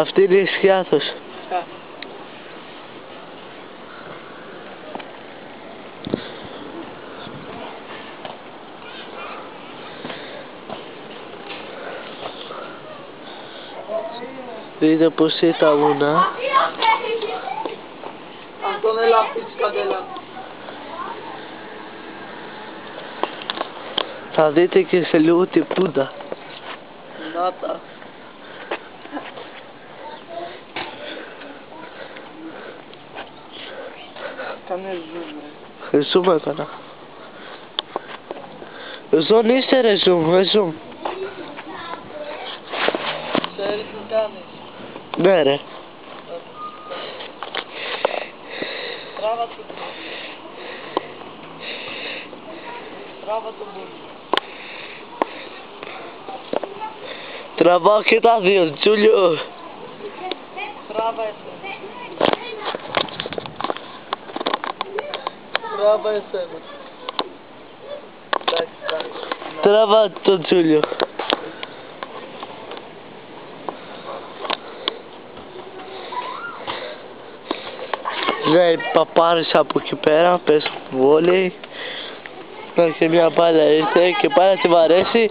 Αυτή είναι η Σκιάθος. Δείτε πως είναι τα βουνά. Αυτό είναι λάφτης καντέλα. Θα δείτε και σε λίγο την Πούντα. Νάτα. Κάνε zoom, Zoom έκανα. Ζων είστε ρε zoom, zoom. Ξέρεις τι κάνεις. Ναι ρε. Τράβα το μπουρ. Τράβα το μπουρ. Τραβάω και τα δύο, Τζούλιο. Τράβα εσένα. Τράβα εσένα. Εντάξει. Τραβά το Τζούλιο. Ναι, οι παπάρες από εκεί πέρα παίζουν βόλεϊ. Και μια μπάλα ήρθε και πάρα τη μ' αρέσει.